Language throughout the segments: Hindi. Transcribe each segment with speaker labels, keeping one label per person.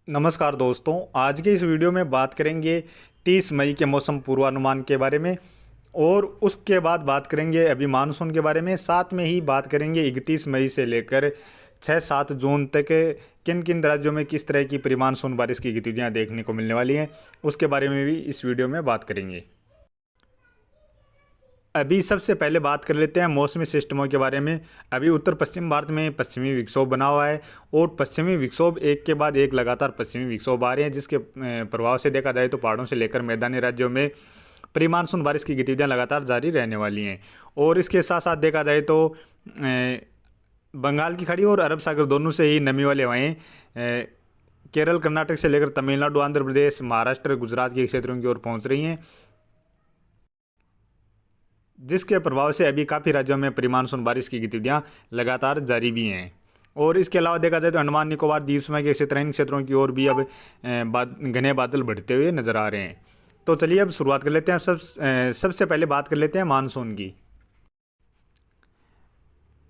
Speaker 1: नमस्कार दोस्तों, आज के इस वीडियो में बात करेंगे 30 मई के मौसम पूर्वानुमान के बारे में। और उसके बाद बात करेंगे अभी मानसून के बारे में। साथ में ही बात करेंगे 31 मई से लेकर 6-7 जून तक किन किन राज्यों में किस तरह की प्री मानसून बारिश की गतिविधियां देखने को मिलने वाली हैं, उसके बारे में भी इस वीडियो में बात करेंगे। अभी सबसे पहले बात कर लेते हैं मौसमी सिस्टमों के बारे में। अभी उत्तर पश्चिम भारत में पश्चिमी विक्षोभ बना हुआ है और पश्चिमी विक्षोभ एक के बाद एक लगातार पश्चिमी विक्षोभ आ रहे हैं, जिसके प्रभाव से देखा जाए तो पहाड़ों से लेकर मैदानी राज्यों में प्री मानसून बारिश की गतिविधियां लगातार जारी रहने वाली हैं। और इसके साथ साथ देखा जाए तो बंगाल की खाड़ी और अरब सागर दोनों से ही नमी वाले हवाएं केरल, कर्नाटक से लेकर तमिलनाडु, आंध्र प्रदेश, महाराष्ट्र, गुजरात के क्षेत्रों की ओर पहुंच रही हैं, जिसके प्रभाव से अभी काफ़ी राज्यों में प्री मानसून बारिश की गतिविधियां लगातार जारी भी हैं। और इसके अलावा देखा जाए तो अंडमान निकोबार द्वीप समूह के क्षेत्र, इन क्षेत्रों की ओर भी अब घने बादल बढ़ते हुए नजर आ रहे हैं। तो चलिए अब शुरुआत कर लेते हैं। सबसे पहले बात कर लेते हैं मानसून की।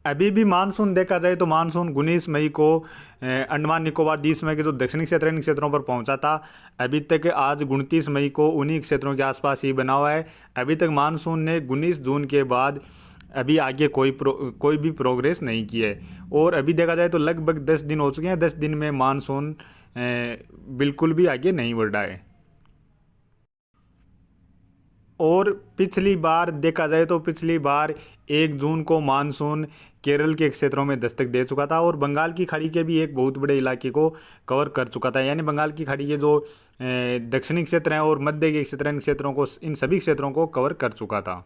Speaker 1: अभी भी मानसून देखा जाए तो मानसून 19 मई को अंडमान निकोबार द्वीप समूह के जो दक्षिणी क्षेत्र, इन क्षेत्रों पर पहुंचा था। अभी तक आज 29 मई को उन्हीं क्षेत्रों के आसपास ही बना हुआ है। अभी तक मानसून ने 19 जून के बाद अभी आगे कोई भी प्रोग्रेस नहीं की है। और अभी देखा जाए तो लगभग 10 दिन हो चुके हैं। 10 दिन में मानसून बिल्कुल भी आगे नहीं बढ़ रहा है। और पिछली बार देखा जाए तो पिछली बार 1 जून को मानसून केरल के क्षेत्रों में दस्तक दे चुका था और बंगाल की खाड़ी के भी एक बहुत बड़े इलाके को कवर कर चुका था। यानी बंगाल की खाड़ी के जो दक्षिणी क्षेत्र हैं और मध्य के क्षेत्र, इन सभी क्षेत्रों को कवर कर चुका था।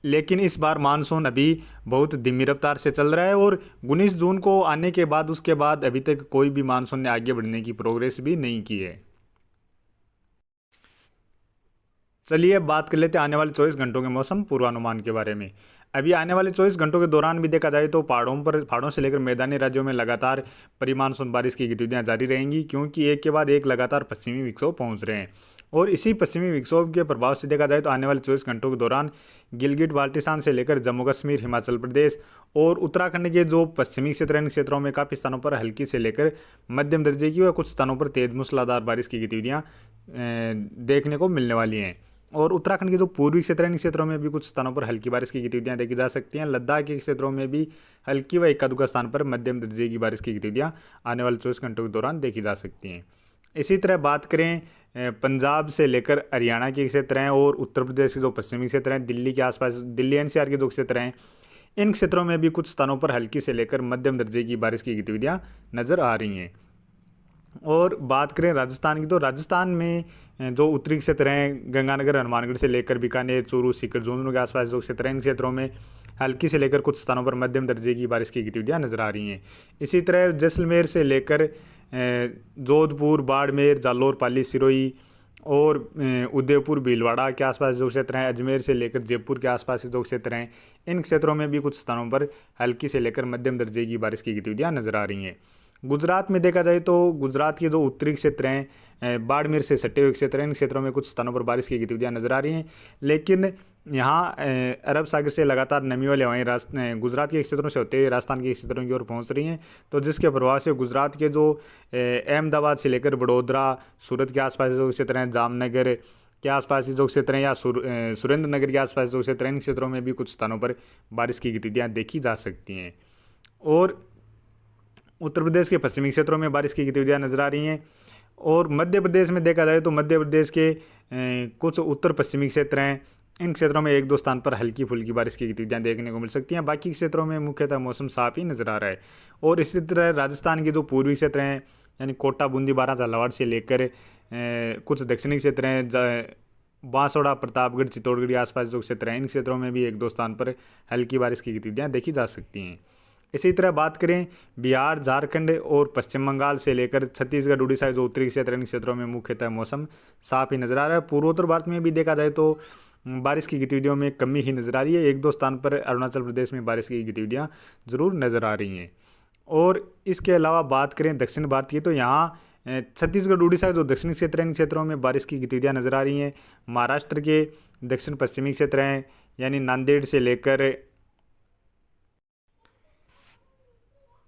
Speaker 1: लेकिन इस बार मानसून अभी बहुत धीमी रफ्तार से चल रहा है और 19 जून को आने के बाद उसके बाद अभी तक कोई भी मानसून ने आगे बढ़ने की प्रोग्रेस भी नहीं की है। चलिए अब बात कर लेते हैं आने वाले 24 घंटों के मौसम पूर्वानुमान के बारे में। अभी आने वाले 24 घंटों के दौरान भी देखा जाए तो पहाड़ों से लेकर मैदानी राज्यों में लगातार प्री मानसून बारिश की गतिविधियां जारी रहेंगी, क्योंकि एक के बाद एक लगातार पश्चिमी विक्षोभ पहुंच रहे हैं। और इसी पश्चिमी विक्षोभ के प्रभाव से देखा जाए तो आने वाले 24 घंटों के दौरान गिलगिट बाल्टिस्तान से लेकर जम्मू कश्मीर, हिमाचल प्रदेश और उत्तराखंड के जो पश्चिमी क्षेत्र, इन क्षेत्रों में काफ़ी स्थानों पर हल्की से लेकर मध्यम दर्जे की व कुछ स्थानों पर तेज मूसलाधार बारिश की गतिविधियां देखने को मिलने वाली हैं। और उत्तराखंड के जो पूर्वी क्षेत्र, इन क्षेत्रों में भी कुछ स्थानों पर हल्की बारिश की गतिविधियां देखी जा सकती हैं। लद्दाख के क्षेत्रों में भी हल्की व इक्का दुक्का स्थान पर मध्यम दर्जे की बारिश की गतिविधियां आने वाले 24 घंटों के दौरान देखी जा सकती हैं। इसी तरह बात करें पंजाब से लेकर हरियाणा के क्षेत्र हैं और उत्तर प्रदेश के जो पश्चिमी क्षेत्र हैं, दिल्ली के आसपास, दिल्ली एनसीआर के जो क्षेत्र हैं, इन क्षेत्रों में भी कुछ स्थानों पर हल्की से लेकर मध्यम दर्जे की बारिश की गतिविधियां नजर आ रही हैं। और बात करें राजस्थान की, तो राजस्थान में जो उत्तरी क्षेत्र हैं, गंगानगर, हनुमानगढ़ से लेकर बीकानेर, चूरू, सीकर, झुंझुनू के आसपास जो क्षेत्र हैं, इन क्षेत्रों में हल्की से लेकर कुछ स्थानों पर मध्यम दर्जे की बारिश की गतिविधियां नजर आ रही हैं। इसी तरह जैसलमेर से लेकर जोधपुर, बाड़मेर, जालौर, पाली, सिरोही और उदयपुर, भीलवाड़ा के आसपास जो क्षेत्र हैं, अजमेर से लेकर जयपुर के आसपास जो क्षेत्र हैं, इन क्षेत्रों में भी कुछ स्थानों पर हल्की से लेकर मध्यम दर्जे की बारिश की गतिविधियां नजर आ रही हैं। गुजरात में देखा जाए तो गुजरात के जो उत्तरी क्षेत्र हैं, बाड़मेर से सटे हुए क्षेत्र हैं, इन क्षेत्रों में कुछ स्थानों पर बारिश की गतिविधियां नजर आ रही हैं। लेकिन यहाँ अरब सागर से लगातार नमी वाले हवाएं गुजरात के क्षेत्रों से होते हुए राजस्थान के क्षेत्रों की ओर पहुँच रही हैं। तो जिसके प्रभाव से गुजरात के जो अहमदाबाद से लेकर बड़ोदरा, सूरत के आसपास जो क्षेत्र हैं, जामनगर के आसपास जो क्षेत्र हैं या सुरेंद्र नगर के आसपास जो क्षेत्र हैं, इन क्षेत्रों में भी कुछ स्थानों पर बारिश की गतिविधियाँ देखी जा सकती हैं। और उत्तर प्रदेश के पश्चिमी क्षेत्रों में बारिश की गतिविधियां नजर आ रही हैं। और मध्य प्रदेश में देखा जाए तो मध्य प्रदेश के कुछ उत्तर पश्चिमी क्षेत्र हैं, इन क्षेत्रों में एक दो स्थान पर हल्की फुल्की बारिश की गतिविधियां देखने को मिल सकती हैं। बाकी क्षेत्रों में मुख्यतः मौसम साफ ही नजर आ रहा है। और इसी तरह राजस्थान के जो पूर्वी क्षेत्र हैं, यानी कोटा, बूंदी, बारां, झालावाड़ से लेकर कुछ दक्षिणी क्षेत्र हैं, बांसवाड़ा, प्रतापगढ़, चित्तौड़गढ़ के आसपास जो क्षेत्र हैं, इन क्षेत्रों में भी एक दो स्थान पर हल्की बारिश की गतिविधियां देखी जा सकती हैं। इसी तरह बात करें बिहार, झारखंड और पश्चिम बंगाल से लेकर छत्तीसगढ़, उड़ीसा जो उत्तरी क्षेत्र, इन क्षेत्रों में मुख्यतः मौसम साफ ही नजर आ रहा है। पूर्वोत्तर भारत में भी देखा जाए तो बारिश की गतिविधियों में कमी ही नजर आ रही है। एक दो स्थान पर अरुणाचल प्रदेश में बारिश की गतिविधियां जरूर नजर आ रही हैं। और इसके अलावा बात करें दक्षिण भारत की, तो यहाँ छत्तीसगढ़, उड़ीसा जो दक्षिणी क्षेत्र हैं, इन क्षेत्रों में बारिश की गतिविधियां नजर आ रही हैं। महाराष्ट्र के दक्षिण पश्चिमी क्षेत्र हैं, यानी नांदेड़ से लेकर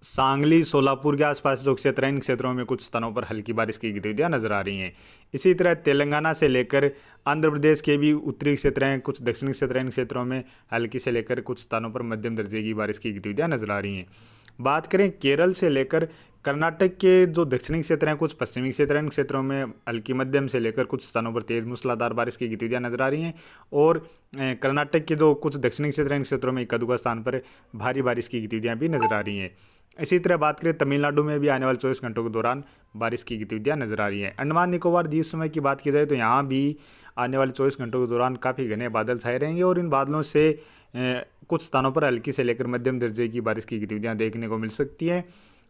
Speaker 1: सांगली, सोलापुर के आसपास जो क्षेत्र हैं, इन क्षेत्रों में कुछ स्थानों पर हल्की बारिश की गतिविधियां नजर आ रही हैं। इसी तरह तेलंगाना से लेकर आंध्र प्रदेश के भी उत्तरी क्षेत्र हैं, कुछ दक्षिणी क्षेत्र हैं, इन क्षेत्रों में हल्की से लेकर कुछ स्थानों पर मध्यम दर्जे की बारिश की गतिविधियां नजर आ रही हैं। बात करें केरल से लेकर कर्नाटक के जो दक्षिणी क्षेत्र हैं, कुछ पश्चिमी क्षेत्र हैं, इन क्षेत्रों में हल्की मध्यम से लेकर कुछ स्थानों पर तेज मूसलाधार बारिश की गतिविधियां नजर आ रही हैं। और कर्नाटक के जो कुछ दक्षिणी क्षेत्र हैं, इन क्षेत्रों में इक्का दुक्का स्थान पर भारी बारिश की गतिविधियां भी नजर आ रही हैं। इसी तरह बात करें तमिलनाडु में भी आने वाले 24 घंटों के दौरान बारिश की गतिविधियां नजर आ रही हैं। अंडमान निकोबार द्वीप समूह की बात की जाए तो यहाँ भी आने वाले 24 घंटों के दौरान काफ़ी घने बादल छाए रहेंगे और इन बादलों से कुछ स्थानों पर हल्की से लेकर मध्यम दर्जे की बारिश की गतिविधियां देखने को मिल सकती हैं।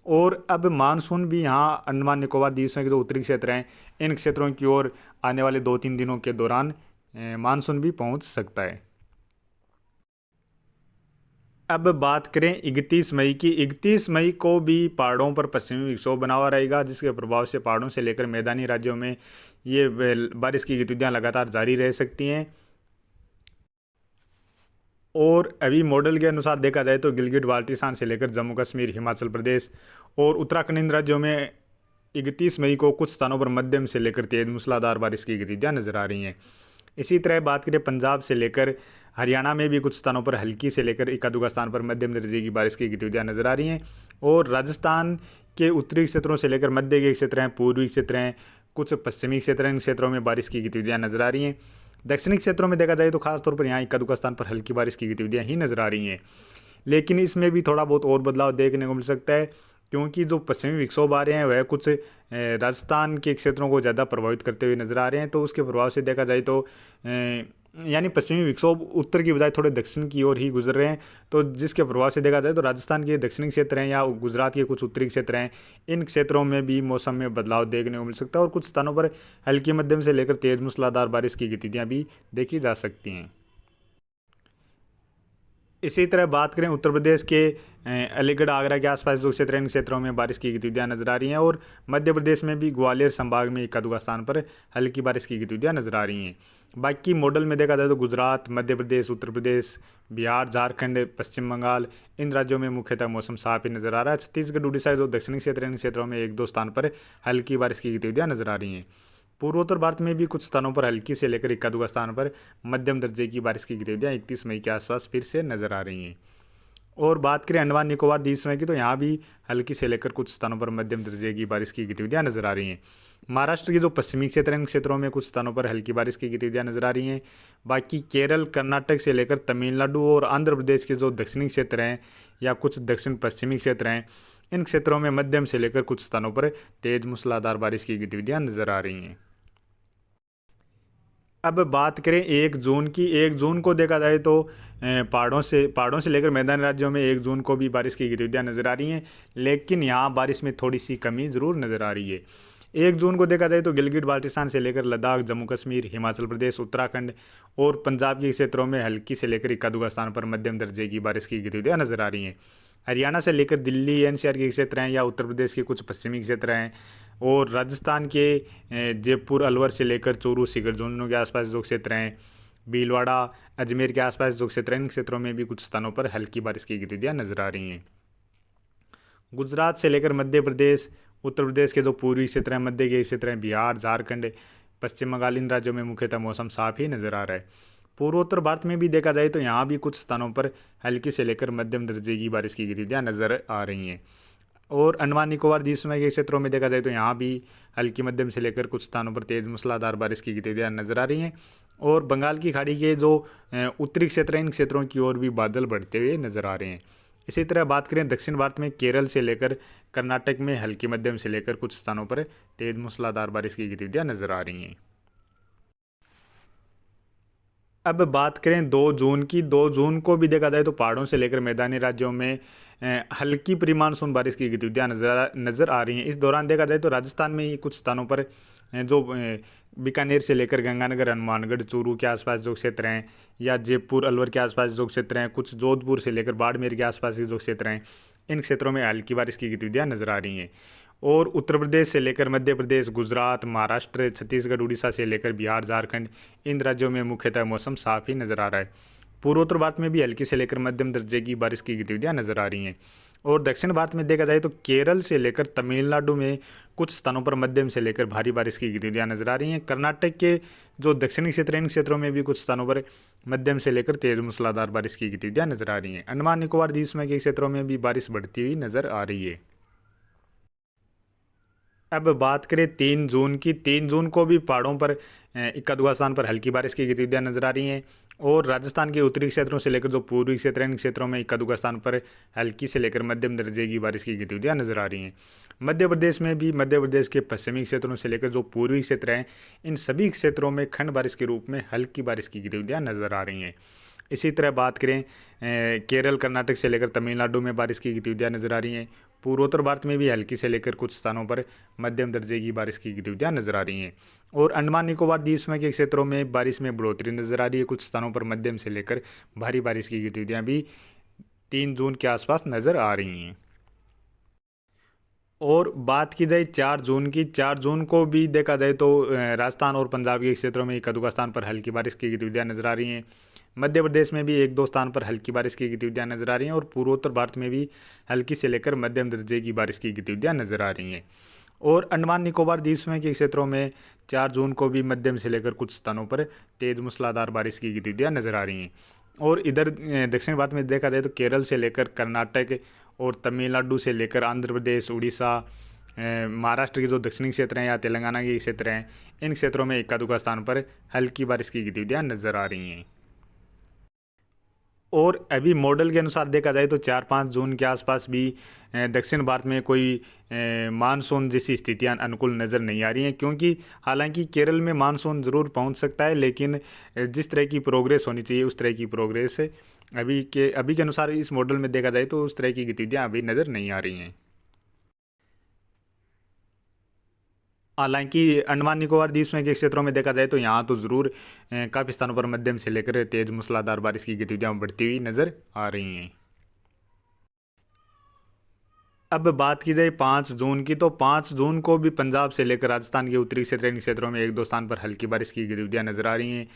Speaker 1: और अब मानसून भी यहाँ अंडमान निकोबार द्वीप समूह के जो उत्तरी क्षेत्र हैं, इन क्षेत्रों की ओर आने वाले 2-3 दिनों के दौरान मानसून भी पहुँच सकता है। अब बात करें 31 मई की। 31 मई को भी पहाड़ों पर पश्चिमी विक्षोभ बना हुआ रहेगा, जिसके प्रभाव से पहाड़ों से लेकर मैदानी राज्यों में ये बारिश की गतिविधियां लगातार जारी रह सकती हैं। और अभी मॉडल के अनुसार देखा जाए तो गिलगित बाल्टिस्तान से लेकर जम्मू कश्मीर, हिमाचल प्रदेश और उत्तराखंड इन राज्यों में 31 मई को कुछ स्थानों पर मध्यम से लेकर तेज मूसलाधार बारिश की गतिविधियां नजर आ रही हैं। इसी तरह बात करें पंजाब से लेकर हरियाणा में भी कुछ स्थानों पर हल्की से लेकर इक्का दुक्का स्थान पर मध्यम दर्जे की बारिश की गतिविधियां नजर आ रही हैं। और राजस्थान के उत्तरी क्षेत्रों से लेकर मध्य के क्षेत्र हैं, पूर्वी क्षेत्र हैं, कुछ पश्चिमी क्षेत्र हैं, इन क्षेत्रों में बारिश की गतिविधियां नजर आ रही हैं। दक्षिणी क्षेत्रों में देखा जाए तो खासतौर पर यहाँ इक्का दुक्का स्थान पर हल्की बारिश की गतिविधियां ही नजर आ रही हैं। लेकिन इसमें भी थोड़ा बहुत और बदलाव देखने को मिल सकता है, क्योंकि जो पश्चिमी विक्षोभ आ रहे हैं वह कुछ राजस्थान के क्षेत्रों को ज़्यादा प्रभावित करते हुए नजर आ रहे हैं। तो उसके प्रभाव से देखा जाए तो यानी पश्चिमी विक्षोभ उत्तर की बजाय थोड़े दक्षिण की ओर ही गुजर रहे हैं। तो जिसके प्रभाव से देखा जाए तो राजस्थान के दक्षिणी क्षेत्र हैं या गुजरात के कुछ उत्तरी क्षेत्र हैं, इन क्षेत्रों में भी मौसम में बदलाव देखने को मिल सकता है और कुछ स्थानों पर हल्की मध्यम से लेकर तेज मूसलाधार बारिश की गतिविधियां भी देखी जा सकती हैं। इसी तरह बात करें उत्तर प्रदेश के अलीगढ़, आगरा के आसपास जो क्षेत्र हैं, इन क्षेत्रों में बारिश की गतिविधियां नजर आ रही हैं। और मध्य प्रदेश में भी ग्वालियर संभाग में इक्का दुक्का स्थान पर हल्की बारिश की गतिविधियां नजर आ रही हैं। बाकी मॉडल में देखा जाए तो गुजरात, मध्य प्रदेश, उत्तर प्रदेश, बिहार, झारखंड, पश्चिम बंगाल, इन राज्यों में मुख्यतः मौसम साफ ही नजर आ रहा है। छत्तीसगढ़, उड़ीसा जो दक्षिणी क्षेत्र हैं, इन क्षेत्रों में 1-2 स्थान पर हल्की बारिश की गतिविधियां नजर आ रही हैं। पूर्वोत्तर भारत में भी कुछ स्थानों पर हल्की से लेकर इक्का दुक्का स्थान पर मध्यम दर्जे की बारिश की गतिविधियां 31 मई के आसपास फिर से नजर आ रही हैं। और बात करें अंडमान निकोबार द्वीप समूह की तो यहाँ भी हल्की से लेकर कुछ स्थानों पर मध्यम दर्जे की बारिश की गतिविधियां नजर आ रही हैं। महाराष्ट्र के जो पश्चिमी क्षेत्र हैं, इन क्षेत्रों में कुछ स्थानों पर हल्की बारिश की गतिविधियां नजर आ रही हैं। बाकी केरल, कर्नाटक से लेकर तमिलनाडु और आंध्र प्रदेश के जो दक्षिणी क्षेत्र हैं या कुछ दक्षिण पश्चिमी क्षेत्र हैं, इन क्षेत्रों में मध्यम से लेकर कुछ स्थानों पर तेज मूसलाधार बारिश की गतिविधियां नजर आ रही हैं। अब बात करें 1 जून की। 1 जून को देखा जाए तो पहाड़ों से लेकर मैदानी राज्यों में 1 जून को भी बारिश की गतिविधियां नजर आ रही हैं, लेकिन यहाँ बारिश में थोड़ी सी कमी ज़रूर नज़र आ रही है। 1 जून को देखा जाए तो गिलगित बाल्टिस्तान से लेकर लद्दाख, जम्मू कश्मीर, हिमाचल प्रदेश, उत्तराखंड और पंजाब के क्षेत्रों में हल्की से लेकर इक्का दुक्का स्थान पर मध्यम दर्जे की बारिश की गतिविधियां नजर आ रही हैं। हरियाणा से लेकर दिल्ली, एनसीआर के क्षेत्र हैं या उत्तर प्रदेश के कुछ पश्चिमी क्षेत्र हैं और राजस्थान के जयपुर, अलवर से लेकर चूरू, सीकर, झुंझुनू के आसपास जो क्षेत्र हैं, भीलवाड़ा, अजमेर के आसपास जो क्षेत्र हैं, इन क्षेत्रों में भी कुछ स्थानों पर हल्की बारिश की गतिविधियां नजर आ रही हैं। गुजरात से लेकर मध्य प्रदेश, उत्तर प्रदेश के जो पूर्वी क्षेत्र हैं, मध्य के क्षेत्र हैं, बिहार, झारखंड, पश्चिम बंगाल, इन राज्यों में मुख्यतः मौसम साफ ही नजर आ रहा है। पूर्वोत्तर भारत में भी देखा जाए तो यहाँ भी कुछ स्थानों पर हल्की से लेकर मध्यम दर्जे की बारिश की गतिविधियां नजर आ रही हैं। और अंडमान निकोबार द्वीप समूह के क्षेत्रों में देखा जाए तो यहाँ भी हल्की मध्यम से लेकर कुछ स्थानों पर तेज मूसलाधार बारिश की गतिविधियां नजर आ रही हैं। और बंगाल की खाड़ी के जो उत्तरी क्षेत्र हैं, इन क्षेत्रों की ओर भी बादल बढ़ते हुए नजर आ रहे हैं। इसी तरह बात करें दक्षिण भारत में केरल से लेकर कर्नाटक में हल्की मध्यम से लेकर कुछ स्थानों पर तेज मूसलाधार बारिश की गतिविधियां नजर आ रही हैं। अब बात करें 2 जून की। 2 जून को भी देखा जाए तो पहाड़ों से लेकर मैदानी राज्यों में हल्की प्री मानसून बारिश की गतिविधियां नज़र आ रही हैं। इस दौरान देखा जाए तो राजस्थान में ही कुछ स्थानों पर जो बीकानेर से लेकर गंगानगर, हनुमानगढ़, चूरू के आसपास जो क्षेत्र हैं या जयपुर, अलवर के आसपास जो क्षेत्र हैं, कुछ जोधपुर से लेकर बाड़मेर के आसपास के जो क्षेत्र हैं, इन क्षेत्रों में हल्की बारिश की गतिविधियां नज़र आ रही हैं। और उत्तर प्रदेश से लेकर मध्य प्रदेश, गुजरात, महाराष्ट्र, छत्तीसगढ़, उड़ीसा से लेकर बिहार, झारखंड, इन राज्यों में मुख्यतः मौसम साफ ही नज़र आ रहा है। पूर्वोत्तर भारत में भी हल्की से लेकर मध्यम दर्जे की बारिश की गतिविधियां नज़र आ रही हैं। और दक्षिण भारत में देखा जाए तो केरल से लेकर तमिलनाडु में कुछ स्थानों पर मध्यम से लेकर भारी बारिश की गतिविधियां नजर आ रही हैं। कर्नाटक के जो दक्षिणी क्षेत्र हैं इन क्षेत्रों में भी कुछ स्थानों पर मध्यम से लेकर तेज मूसलाधार बारिश की गतिविधियां नजर आ रही हैं। अंडमान निकोबार द्वीप समूह के क्षेत्रों में भी बारिश बढ़ती हुई नजर आ रही है। अब बात करें 3 जून की। 3 जून को भी पहाड़ों पर इक्का दुक्का स्थान पर हल्की बारिश की गतिविधियां नजर आ रही हैं। और राजस्थान के उत्तरी क्षेत्रों से लेकर जो पूर्वी क्षेत्र हैं इन क्षेत्रों में इक्का दुक्का स्थान पर हल्की से लेकर मध्यम दर्जे की बारिश की गतिविधियां नजर आ रही हैं। मध्य प्रदेश में भी मध्य प्रदेश के पश्चिमी क्षेत्रों से लेकर जो पूर्वी क्षेत्र हैं इन सभी क्षेत्रों में खंड बारिश के रूप में हल्की बारिश की गतिविधियां नजर आ रही हैं। इसी तरह बात करें केरल कर्नाटक से लेकर तमिलनाडु में बारिश की गतिविधियां नजर आ रही हैं। पूर्वोत्तर भारत में भी हल्की से लेकर कुछ स्थानों पर मध्यम दर्जे की बारिश की गतिविधियां नजर आ रही हैं। और अंडमान निकोबार द्वीप समूह के क्षेत्रों में बारिश में बढ़ोतरी नजर आ रही है। कुछ स्थानों पर मध्यम से लेकर भारी बारिश की गतिविधियां भी 3 जून के आसपास नजर आ रही हैं। और बात की जाए 4 जून की। 4 जून को भी देखा जाए तो राजस्थान और पंजाब के क्षेत्रों में एक दुका स्थान पर हल्की बारिश की गतिविधियां नजर आ रही हैं। मध्य प्रदेश में भी एक दो स्थान पर हल्की बारिश की गतिविधियां नजर आ रही हैं। और पूर्वोत्तर भारत में भी हल्की से लेकर मध्यम दर्जे की बारिश की गतिविधियां नजर आ रही हैं। और अंडमान निकोबार द्वीप समूह के क्षेत्रों में 4 जून को भी मध्यम से लेकर कुछ स्थानों पर तेज मूसलाधार बारिश की गतिविधियां नजर आ रही हैं। और इधर दक्षिण भारत में देखा जाए तो केरल से लेकर कर्नाटक और तमिलनाडु से लेकर आंध्र प्रदेश, उड़ीसा, महाराष्ट्र के जो दक्षिणी क्षेत्र हैं या तेलंगाना के क्षेत्र हैं इन क्षेत्रों में इक्का दुक्का स्थान पर हल्की बारिश की गतिविधियां नजर आ रही हैं। और अभी मॉडल के अनुसार देखा जाए तो 4-5 जून के आसपास भी दक्षिण भारत में कोई मानसून जैसी स्थितियां अनुकूल नज़र नहीं आ रही हैं। क्योंकि हालांकि केरल में मानसून ज़रूर पहुंच सकता है, लेकिन जिस तरह की प्रोग्रेस होनी चाहिए उस तरह की प्रोग्रेस अभी के अनुसार इस मॉडल में देखा जाए तो उस तरह की गतिविधियां अभी नज़र नहीं आ रही हैं। हालांकि अंडमान निकोबार द्वीप समूह के क्षेत्रों में देखा जाए तो यहाँ तो ज़रूर काफ़ी स्थानों पर मध्यम से लेकर तेज मूसलाधार बारिश की गतिविधियां बढ़ती हुई नज़र आ रही हैं। अब बात की जाए 5 जून की। तो 5 जून को भी पंजाब से लेकर राजस्थान के उत्तरी क्षेत्र इन क्षेत्रों में एक दो स्थान पर हल्की बारिश की गतिविधियां नजर आ रही हैं।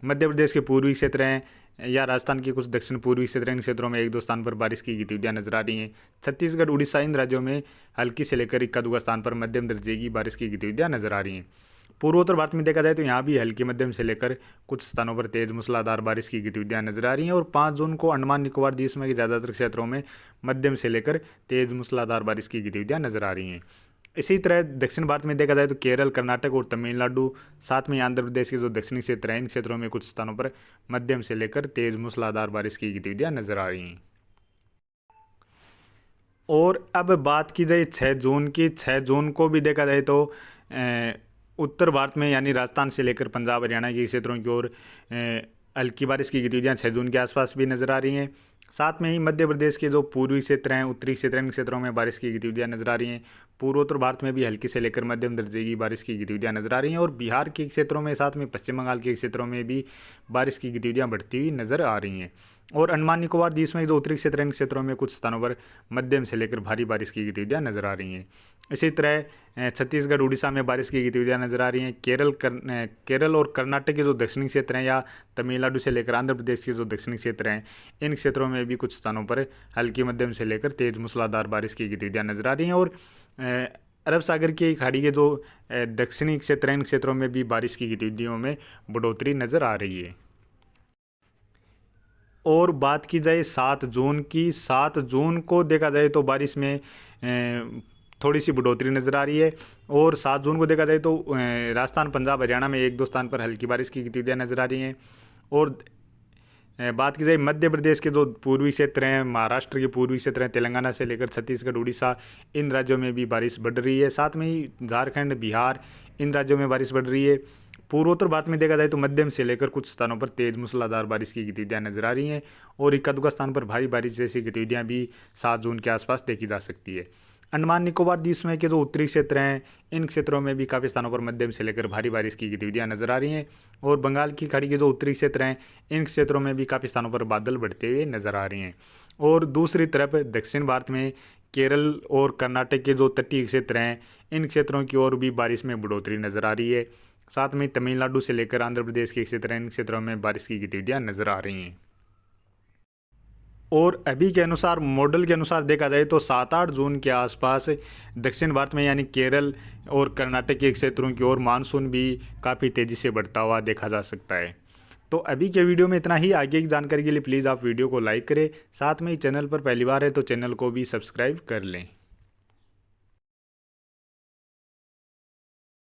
Speaker 1: मध्य प्रदेश के पूर्वी क्षेत्र हैं या राजस्थान के कुछ दक्षिण पूर्वी क्षेत्र इन क्षेत्रों में एक दो स्थान पर बारिश की गतिविधियां नजर आ रही हैं। छत्तीसगढ़, उड़ीसा इन राज्यों में हल्की से लेकर इक्का दुक्का स्थान पर मध्यम दर्जे की बारिश की गतिविधियां नजर आ रही हैं। पूर्वोत्तर भारत में देखा जाए तो यहाँ भी हल्की मध्यम से लेकर कुछ स्थानों पर तेज मूसलाधार बारिश की गतिविधियां नजर आ रही हैं। और 5 जून को अंडमान निकोबार द्वीप समूह के ज़्यादातर क्षेत्रों में मध्यम से लेकर तेज मूसलाधार बारिश की गतिविधियां नजर आ रही हैं। इसी तरह दक्षिण भारत में देखा जाए तो केरल, कर्नाटक और तमिलनाडु, साथ में आंध्र प्रदेश के जो दक्षिणी क्षेत्र हैं इन क्षेत्रों में कुछ स्थानों पर मध्यम से लेकर तेज मूसलाधार बारिश की गतिविधियां नजर आ रही हैं। और अब बात की जाए 6 जून की। 6 जून को भी देखा जाए तो उत्तर भारत में यानी राजस्थान से लेकर पंजाब, हरियाणा के क्षेत्रों की ओर हल्की बारिश की गतिविधियां 6 जून के आसपास भी नजर आ रही हैं। साथ में ही मध्य प्रदेश के जो पूर्वी क्षेत्र हैं, उत्तरी क्षेत्र हैं इन क्षेत्रों में बारिश की गतिविधियां नजर आ रही हैं। पूर्वोत्तर भारत में भी हल्की से लेकर मध्यम दर्जे की बारिश की गतिविधियां नजर आ रही हैं। और बिहार के क्षेत्रों में, साथ में पश्चिम बंगाल के क्षेत्रों में भी बारिश की गतिविधियां बढ़ती हुई नजर आ रही हैं। और अंडमान निकोबार द्वीप समूह के जो उत्तरी क्षेत्र हैं इन क्षेत्रों में कुछ स्थानों पर मध्यम से लेकर भारी बारिश की गतिविधियां नजर आ रही हैं। इसी तरह छत्तीसगढ़, उड़ीसा में बारिश की गतिविधियां नजर आ रही हैं। केरल और कर्नाटक के जो दक्षिणी क्षेत्र हैं या तमिलनाडु से लेकर आंध्र प्रदेश के जो दक्षिणी क्षेत्र हैं इन क्षेत्रों में भी कुछ स्थानों पर हल्की मध्यम से लेकर तेज मूसलाधार बारिश की गतिविधियां नजर आ रही हैं। और अरब सागर की खाड़ी के जो दक्षिणी क्षेत्र हैं इन क्षेत्रों में भी बारिश की गतिविधियों में बढ़ोतरी नजर आ रही है। और बात की जाए 7 जून की। 7 जून को देखा जाए तो बारिश में थोड़ी सी बढ़ोतरी नज़र आ रही है। और 7 जून को देखा जाए तो राजस्थान, पंजाब, हरियाणा में एक दो स्थान पर हल्की बारिश की गतिविधियां नज़र आ रही हैं। और बात की जाए मध्य प्रदेश के जो पूर्वी क्षेत्र हैं, महाराष्ट्र के पूर्वी क्षेत्र हैं, तेलंगाना से लेकर छत्तीसगढ़, उड़ीसा इन राज्यों में भी बारिश बढ़ रही है। साथ में ही झारखंड, बिहार इन राज्यों में बारिश बढ़ रही है। पूर्वोत्तर भारत में देखा जाए तो मध्यम से लेकर कुछ स्थानों पर तेज मूसलाधार बारिश की गतिविधियां नजर आ रही हैं। और इक्का दुक्का स्थान पर भारी बारिश जैसी गतिविधियां भी 7 जून के आसपास देखी जा सकती है। अंडमान निकोबार द्वीप समूह के जो उत्तरी क्षेत्र हैं इन क्षेत्रों में भी काफ़ी स्थानों पर मध्यम से लेकर भारी बारिश की गतिविधियां नजर आ रही हैं। और बंगाल की खाड़ी के जो उत्तरी क्षेत्र हैं इन क्षेत्रों में भी काफ़ी स्थानों पर बादल बढ़ते हुए नजर आ रहे हैं। और दूसरी तरफ दक्षिण भारत में केरल और कर्नाटक के जो तटीय क्षेत्र हैं इन क्षेत्रों की ओर भी बारिश में बढ़ोतरी नजर आ रही है। साथ में तमिलनाडु से लेकर आंध्र प्रदेश के क्षेत्र हैं इन क्षेत्रों में बारिश की गतिविधियां नजर आ रही हैं। और अभी के अनुसार मॉडल के अनुसार देखा जाए तो 7-8 जून के आसपास दक्षिण भारत में यानी केरल और कर्नाटक के क्षेत्रों की ओर मानसून भी काफ़ी तेज़ी से बढ़ता हुआ देखा जा सकता है। तो अभी के वीडियो में इतना ही। आगे की जानकारी के लिए प्लीज़ आप वीडियो को लाइक करें, साथ में ही चैनल पर पहली बार है तो चैनल को भी सब्सक्राइब कर लें।